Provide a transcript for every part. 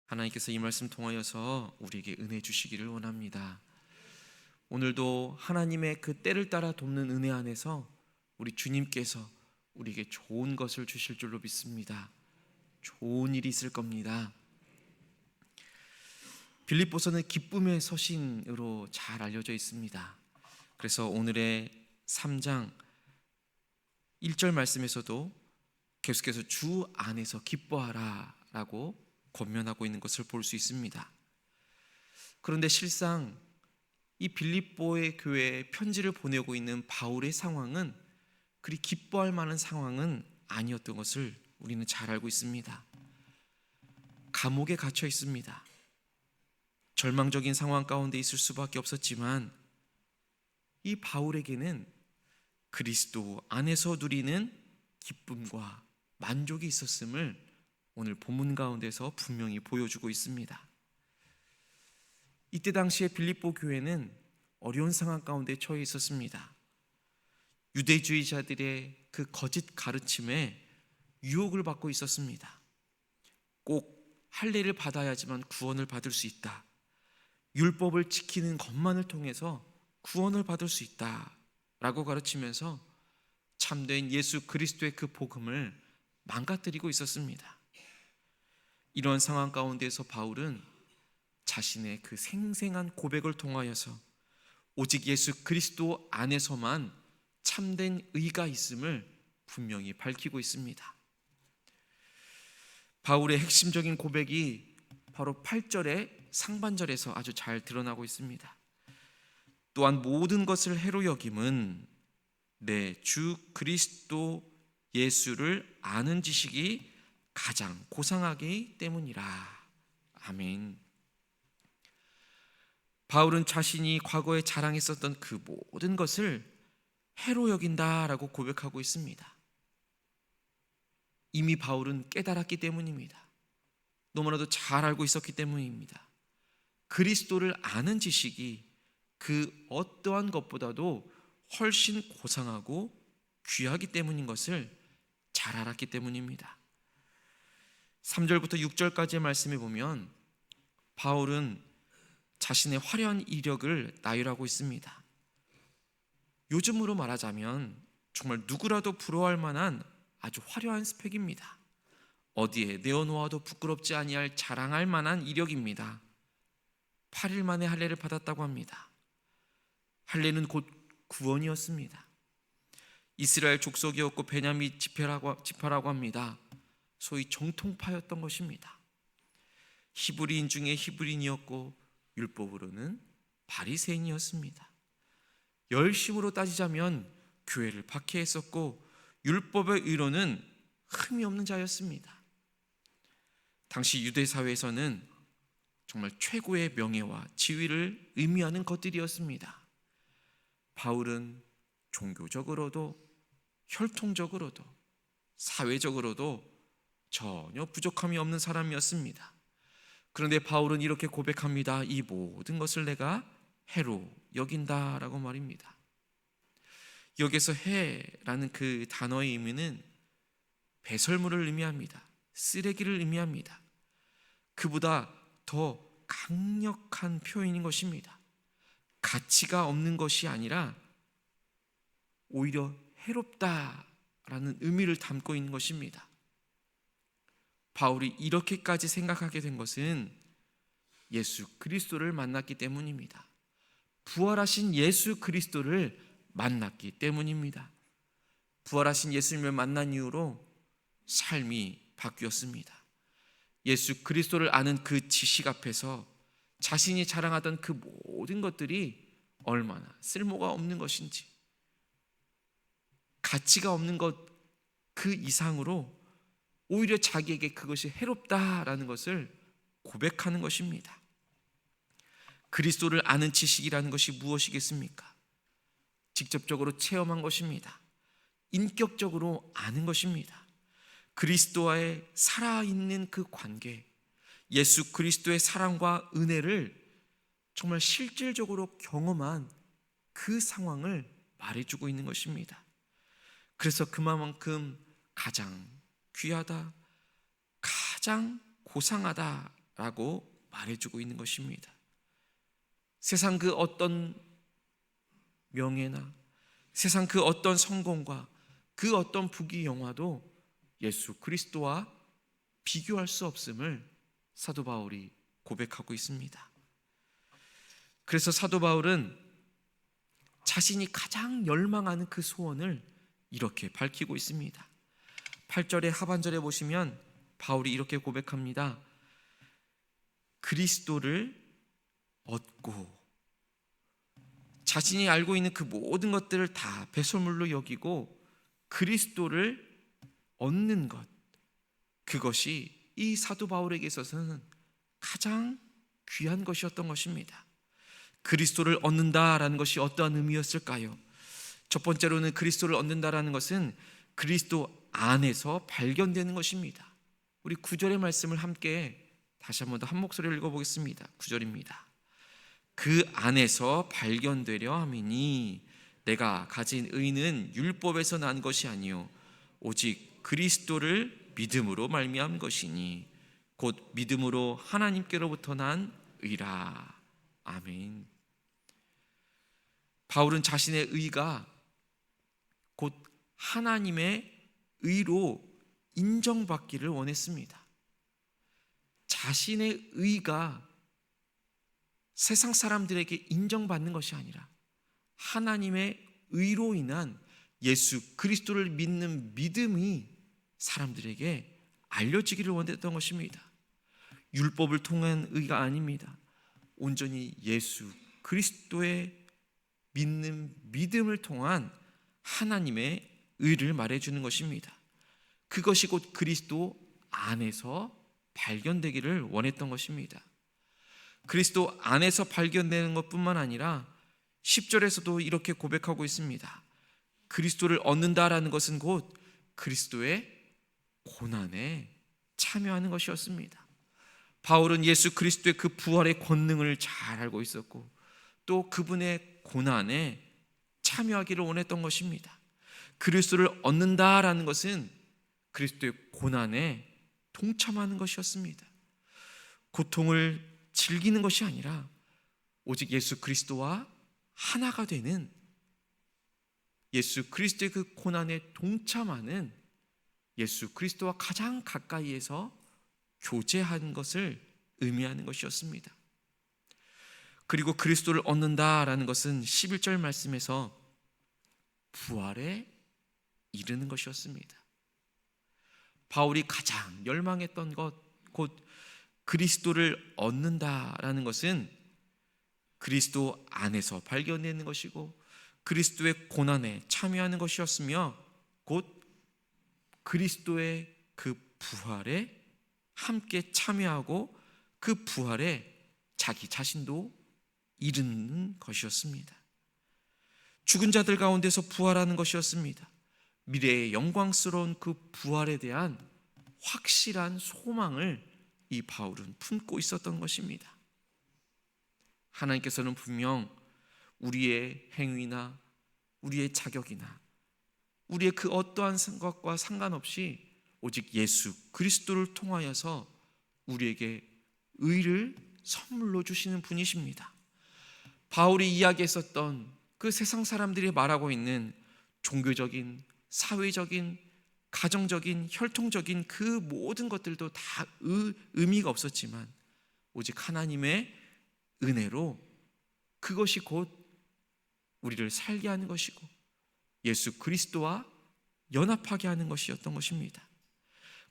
하나님께서 이 말씀 통하여서 우리에게 은혜 주시기를 원합니다. 오늘도 하나님의 그 때를 따라 돕는 은혜 안에서 우리 주님께서 우리에게 좋은 것을 주실 줄로 믿습니다. 좋은 일이 있을 겁니다. 빌립보서는 기쁨의 서신으로 잘 알려져 있습니다. 그래서 오늘의 3장 1절 말씀에서도 계속해서 주 안에서 기뻐하라 라고 권면하고 있는 것을 볼 수 있습니다. 그런데 실상 이 빌립보의 교회에 편지를 보내고 있는 바울의 상황은 그리 기뻐할 만한 상황은 아니었던 것을 우리는 잘 알고 있습니다. 감옥에 갇혀 있습니다. 절망적인 상황 가운데 있을 수밖에 없었지만 이 바울에게는 그리스도 안에서 누리는 기쁨과 만족이 있었음을 오늘 본문 가운데서 분명히 보여주고 있습니다. 이때 당시에 빌립보 교회는 어려운 상황 가운데 처해 있었습니다. 유대주의자들의 그 거짓 가르침에 유혹을 받고 있었습니다. 꼭 할례를 받아야지만 구원을 받을 수 있다. 율법을 지키는 것만을 통해서 구원을 받을 수 있다 라고 가르치면서 참된 예수 그리스도의 그 복음을 망가뜨리고 있었습니다. 이런 상황 가운데서 바울은 자신의 그 생생한 고백을 통하여서 오직 예수 그리스도 안에서만 참된 의가 있음을 분명히 밝히고 있습니다. 바울의 핵심적인 고백이 바로 8절의 상반절에서 아주 잘 드러나고 있습니다. 또한 모든 것을 해로 여김은 내 주 그리스도 예수를 아는 지식이 가장 고상하기 때문이라. 아멘. 바울은 자신이 과거에 자랑했었던 그 모든 것을 해로 여긴다라고 고백하고 있습니다. 이미 바울은 깨달았기 때문입니다. 너무나도 잘 알고 있었기 때문입니다. 그리스도를 아는 지식이 그 어떠한 것보다도 훨씬 고상하고 귀하기 때문인 것을 잘 알았기 때문입니다. 3절부터 6절까지의 말씀에 보면 바울은 자신의 화려한 이력을 나열하고 있습니다. 요즘으로 말하자면 정말 누구라도 부러워할 만한 아주 화려한 스펙입니다. 어디에 내어놓아도 부끄럽지 아니할 자랑할 만한 이력입니다. 8일 만에 할례를 받았다고 합니다. 할례는 곧 구원이었습니다. 이스라엘 족속이었고 베냐민 지파라고 합니다. 소위 정통파였던 것입니다. 히브리인 중에 히브리인이었고 율법으로는 바리새인이었습니다. 열심으로 따지자면 교회를 박해했었고 율법의 의로는 흠이 없는 자였습니다. 당시 유대 사회에서는 정말 최고의 명예와 지위를 의미하는 것들이었습니다. 바울은 종교적으로도 혈통적으로도 사회적으로도 전혀 부족함이 없는 사람이었습니다. 그런데 바울은 이렇게 고백합니다. 이 모든 것을 내가 해로 여긴다라고 말입니다. 여기서 해라는 그 단어의 의미는 배설물을 의미합니다. 쓰레기를 의미합니다. 그보다 더 강력한 표현인 것입니다. 가치가 없는 것이 아니라 오히려 해롭다라는 의미를 담고 있는 것입니다. 바울이 이렇게까지 생각하게 된 것은 예수 그리스도를 만났기 때문입니다. 부활하신 예수 그리스도를 만났기 때문입니다. 부활하신 예수님을 만난 이후로 삶이 바뀌었습니다. 예수 그리스도를 아는 그 지식 앞에서 자신이 자랑하던 그 모든 것들이 얼마나 쓸모가 없는 것인지, 가치가 없는 것 그 이상으로 오히려 자기에게 그것이 해롭다라는 것을 고백하는 것입니다. 그리스도를 아는 지식이라는 것이 무엇이겠습니까? 직접적으로 체험한 것입니다. 인격적으로 아는 것입니다. 그리스도와의 살아있는 그 관계, 예수 그리스도의 사랑과 은혜를 정말 실질적으로 경험한 그 상황을 말해주고 있는 것입니다. 그래서 그만큼 가장 귀하다, 가장 고상하다라는 라고 말해주고 있는 것입니다. 세상 그 어떤 명예나 세상 그 어떤 성공과 그 어떤 부귀영화도 예수 그리스도와 비교할 수 없음을 사도 바울이 고백하고 있습니다. 그래서 사도 바울은 자신이 가장 열망하는 그 소원을 이렇게 밝히고 있습니다. 8절의 하반절에 보시면 바울이 이렇게 고백합니다. 그리스도를 얻고, 자신이 알고 있는 그 모든 것들을 다 배설물로 여기고 그리스도를 얻는 것, 그것이 이 사도 바울에게 있어서는 가장 귀한 것이었던 것입니다. 그리스도를 얻는다라는 것이 어떠한 의미였을까요? 첫 번째로는 그리스도를 얻는다라는 것은 그리스도 안에서 발견되는 것입니다. 우리 9절의 말씀을 함께 다시 한 번 더 한 목소리로 읽어보겠습니다. 9절입니다. 그 안에서 발견되려 함이니 내가 가진 의는 율법에서 난 것이 아니요 오직 그리스도를 믿음으로 말미암은 것이니 곧 믿음으로 하나님께로부터 난 의라. 아멘. 바울은 자신의 의가 곧 하나님의 의로 인정받기를 원했습니다. 자신의 의가 세상 사람들에게 인정받는 것이 아니라 하나님의 의로 인한 예수 그리스도를 믿는 믿음이 사람들에게 알려지기를 원했던 것입니다. 율법을 통한 의가 아닙니다. 온전히 예수 그리스도의 믿는 믿음을 통한 하나님의 의를 말해주는 것입니다. 그것이 곧 그리스도 안에서 발견되기를 원했던 것입니다. 그리스도 안에서 발견되는 것뿐만 아니라 10절에서도 이렇게 고백하고 있습니다. 그리스도를 얻는다라는 것은 곧 그리스도의 고난에 참여하는 것이었습니다. 바울은 예수 그리스도의 그 부활의 권능을 잘 알고 있었고 또 그분의 고난에 참여하기를 원했던 것입니다. 그리스도를 얻는다라는 것은 그리스도의 고난에 동참하는 것이었습니다. 고통을 즐기는 것이 아니라 오직 예수 그리스도와 하나가 되는, 예수 그리스도의 그 고난에 동참하는, 예수 그리스도와 가장 가까이에서 교제하는 것을 의미하는 것이었습니다. 그리고 그리스도를 얻는다라는 것은 11절 말씀에서 부활에 이르는 것이었습니다. 바울이 가장 열망했던 것, 곧 그리스도를 얻는다라는 것은 그리스도 안에서 발견되는 것이고 그리스도의 고난에 참여하는 것이었으며 곧 그리스도의 그 부활에 함께 참여하고 그 부활에 자기 자신도 이르는 것이었습니다. 죽은 자들 가운데서 부활하는 것이었습니다. 미래의 영광스러운 그 부활에 대한 확실한 소망을 이 바울은 품고 있었던 것입니다. 하나님께서는 분명 우리의 행위나 우리의 자격이나 우리의 그 어떠한 것과 상관없이 오직 예수 그리스도를 통하여서 우리에게 의를 선물로 주시는 분이십니다. 바울이 이야기했었던 그 세상 사람들이 말하고 있는 종교적인, 사회적인, 가정적인, 혈통적인 그 모든 것들도 다 의미가 없었지만 오직 하나님의 은혜로 그것이 곧 우리를 살게 하는 것이고 예수 그리스도와 연합하게 하는 것이었던 것입니다.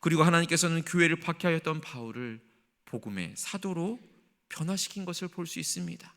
그리고 하나님께서는 교회를 박해하였던 바울을 복음의 사도로 변화시킨 것을 볼 수 있습니다.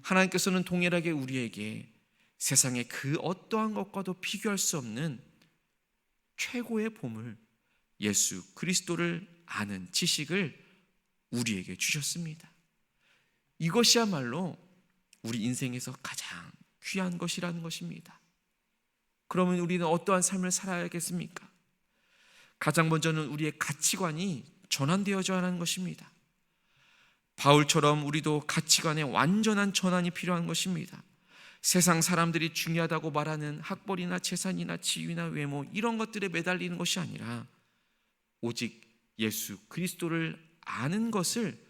하나님께서는 동일하게 우리에게 세상의 그 어떠한 것과도 비교할 수 없는 최고의 보물 예수 그리스도를 아는 지식을 우리에게 주셨습니다. 이것이야말로 우리 인생에서 가장 귀한 것이라는 것입니다. 그러면 우리는 어떠한 삶을 살아야겠습니까? 가장 먼저는 우리의 가치관이 전환되어져야 하는 것입니다. 바울처럼 우리도 가치관의 완전한 전환이 필요한 것입니다. 세상 사람들이 중요하다고 말하는 학벌이나 재산이나 지위나 외모 이런 것들에 매달리는 것이 아니라 오직 예수 그리스도를 아는 것을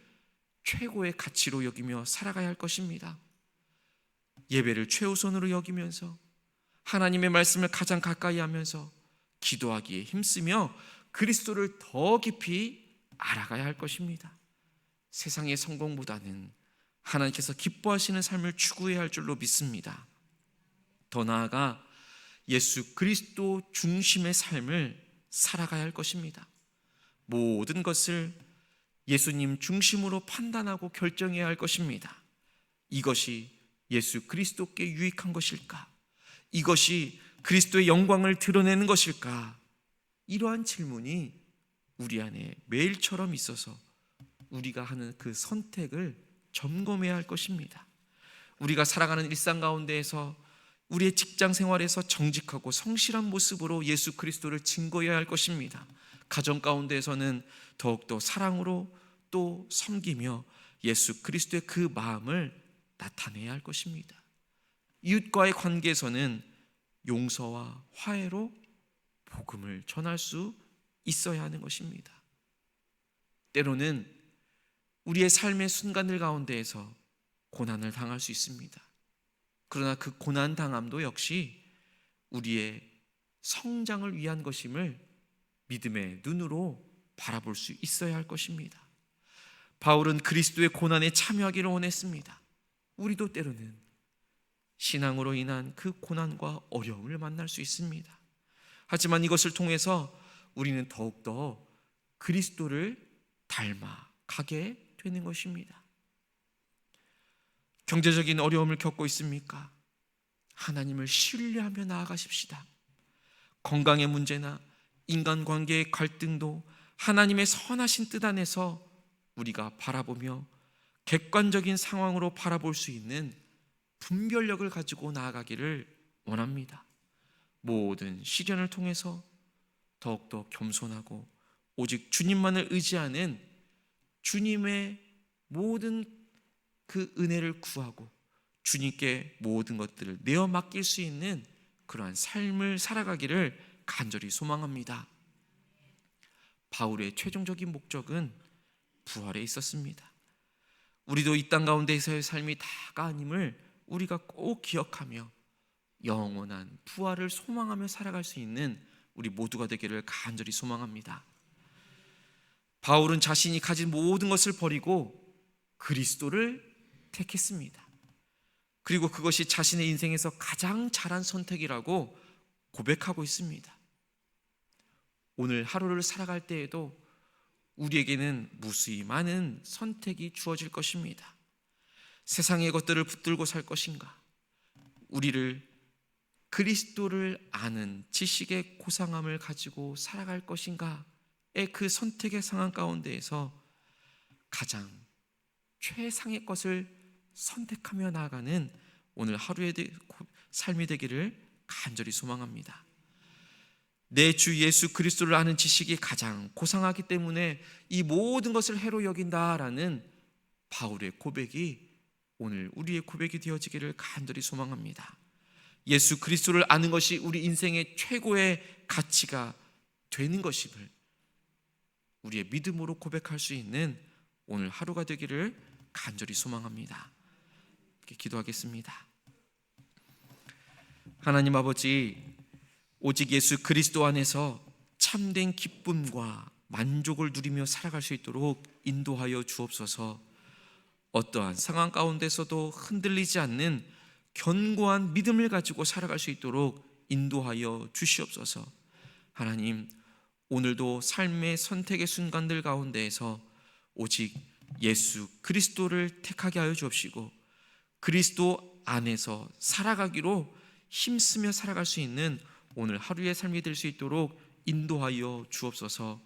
최고의 가치로 여기며 살아가야 할 것입니다. 예배를 최우선으로 여기면서 하나님의 말씀을 가장 가까이 하면서 기도하기에 힘쓰며 그리스도를 더 깊이 알아가야 할 것입니다. 세상의 성공보다는 하나님께서 기뻐하시는 삶을 추구해야 할 줄로 믿습니다. 더 나아가 예수 그리스도 중심의 삶을 살아가야 할 것입니다. 모든 것을 예수님 중심으로 판단하고 결정해야 할 것입니다. 이것이 예수 그리스도께 유익한 것일까? 이것이 그리스도의 영광을 드러내는 것일까? 이러한 질문이 우리 안에 매일처럼 있어서 우리가 하는 그 선택을 점검해야 할 것입니다. 우리가 살아가는 일상 가운데에서 우리의 직장 생활에서 정직하고 성실한 모습으로 예수 그리스도를 증거해야 할 것입니다. 가정 가운데에서는 더욱더 사랑으로 또 섬기며 예수 그리스도의 그 마음을 나타내야 할 것입니다. 이웃과의 관계에서는 용서와 화해로 복음을 전할 수 있어야 하는 것입니다. 때로는 우리의 삶의 순간들 가운데에서 고난을 당할 수 있습니다. 그러나 그 고난 당함도 역시 우리의 성장을 위한 것임을 믿음의 눈으로 바라볼 수 있어야 할 것입니다. 바울은 그리스도의 고난에 참여하기를 원했습니다. 우리도 때로는 신앙으로 인한 그 고난과 어려움을 만날 수 있습니다. 하지만 이것을 통해서 우리는 더욱더 그리스도를 닮아가게 되는 것입니다. 경제적인 어려움을 겪고 있습니까? 하나님을 신뢰하며 나아가십시다. 건강의 문제나 인간관계의 갈등도 하나님의 선하신 뜻 안에서 우리가 바라보며 객관적인 상황으로 바라볼 수 있는 분별력을 가지고 나아가기를 원합니다. 모든 시련을 통해서 더욱더 겸손하고 오직 주님만을 의지하는 주님의 모든 그 은혜를 구하고 주님께 모든 것들을 내어 맡길 수 있는 그러한 삶을 살아가기를 간절히 소망합니다. 바울의 최종적인 목적은 부활에 있었습니다. 우리도 이 땅 가운데서의 삶이 다가 아님을 우리가 꼭 기억하며 영원한 부활을 소망하며 살아갈 수 있는 우리 모두가 되기를 간절히 소망합니다. 바울은 자신이 가진 모든 것을 버리고 그리스도를 택했습니다. 그리고 그것이 자신의 인생에서 가장 잘한 선택이라고 고백하고 있습니다. 오늘 하루를 살아갈 때에도 우리에게는 무수히 많은 선택이 주어질 것입니다. 세상의 것들을 붙들고 살 것인가? 우리를 그리스도를 아는 지식의 고상함을 가지고 살아갈 것인가의 그 선택의 상황 가운데에서 가장 최상의 것을 선택하며 나아가는 오늘 하루의 삶이 되기를 간절히 소망합니다. 내 주 예수 그리스도를 아는 지식이 가장 고상하기 때문에 이 모든 것을 해로 여긴다라는 바울의 고백이 오늘 우리의 고백이 되어지기를 간절히 소망합니다. 예수 그리스도를 아는 것이 우리 인생의 최고의 가치가 되는 것임을 우리의 믿음으로 고백할 수 있는 오늘 하루가 되기를 간절히 소망합니다. 이렇게 기도하겠습니다. 하나님 아버지, 오직 예수 그리스도 안에서 참된 기쁨과 만족을 누리며 살아갈 수 있도록 인도하여 주옵소서. 어떠한 상황 가운데서도 흔들리지 않는 견고한 믿음을 가지고 살아갈 수 있도록 인도하여 주시옵소서. 하나님, 오늘도 삶의 선택의 순간들 가운데에서 오직 예수 그리스도를 택하게 하여 주옵시고 그리스도 안에서 살아가기로 힘쓰며 살아갈 수 있는 오늘 하루의 삶이 될 수 있도록 인도하여 주옵소서.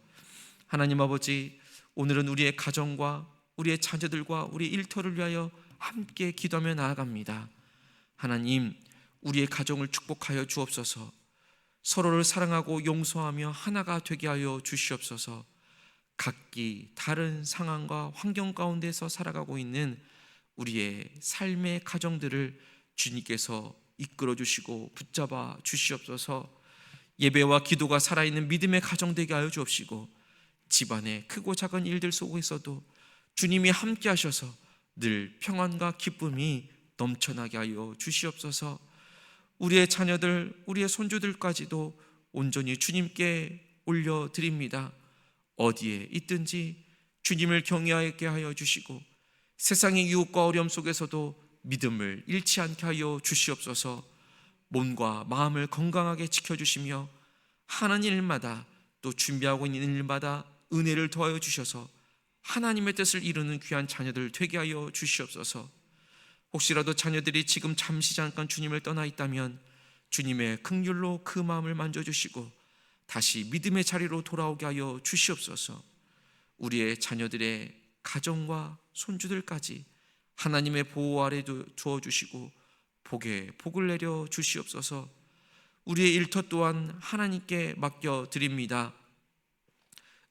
하나님 아버지, 오늘은 우리의 가정과 우리의 자녀들과 우리 일터를 위하여 함께 기도하며 나아갑니다. 하나님, 우리의 가정을 축복하여 주옵소서. 서로를 사랑하고 용서하며 하나가 되게 하여 주시옵소서. 각기 다른 상황과 환경 가운데서 살아가고 있는 우리의 삶의 가정들을 주님께서 이끌어 주시고 붙잡아 주시옵소서. 예배와 기도가 살아있는 믿음의 가정 되게 하여 주옵시고 집안의 크고 작은 일들 속에서도 주님이 함께 하셔서 늘 평안과 기쁨이 넘쳐나게 하여 주시옵소서. 우리의 자녀들, 우리의 손주들까지도 온전히 주님께 올려드립니다. 어디에 있든지 주님을 경외하게 하여 주시고 세상의 유혹과 어려움 속에서도 믿음을 잃지 않게 하여 주시옵소서. 몸과 마음을 건강하게 지켜주시며 하는 일마다 또 준비하고 있는 일마다 은혜를 더하여 주셔서 하나님의 뜻을 이루는 귀한 자녀들 되게 하여 주시옵소서. 혹시라도 자녀들이 지금 잠시 잠깐 주님을 떠나 있다면 주님의 긍휼로 그 마음을 만져주시고 다시 믿음의 자리로 돌아오게 하여 주시옵소서. 우리의 자녀들의 가정과 손주들까지 하나님의 보호 아래 두어주시고 복에 복을 내려 주시옵소서. 우리의 일터 또한 하나님께 맡겨드립니다.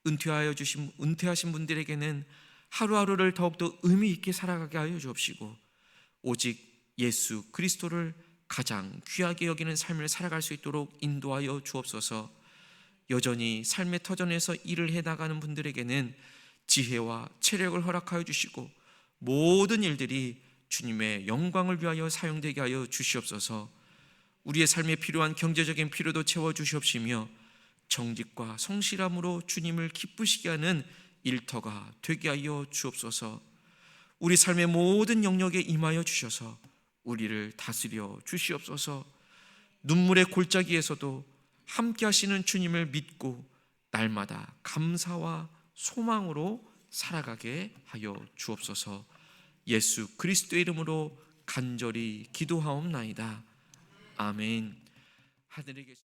은퇴하신 분들에게는 하루하루를 더욱더 의미 있게 살아가게 하여 주옵시고 오직 예수 그리스도를 가장 귀하게 여기는 삶을 살아갈 수 있도록 인도하여 주옵소서. 여전히 삶의 터전에서 일을 해나가는 분들에게는 지혜와 체력을 허락하여 주시고 모든 일들이 주님의 영광을 위하여 사용되게 하여 주시옵소서. 우리의 삶에 필요한 경제적인 필요도 채워주시옵시며 정직과 성실함으로 주님을 기쁘시게 하는 일터가 되게 하여 주옵소서. 우리 삶의 모든 영역에 임하여 주셔서 우리를 다스려 주시옵소서. 눈물의 골짜기에서도 함께 하시는 주님을 믿고 날마다 감사와 소망으로 살아가게 하여 주옵소서. 예수 그리스도의 이름으로 간절히 기도하옵나이다. 아멘. 하늘에 계신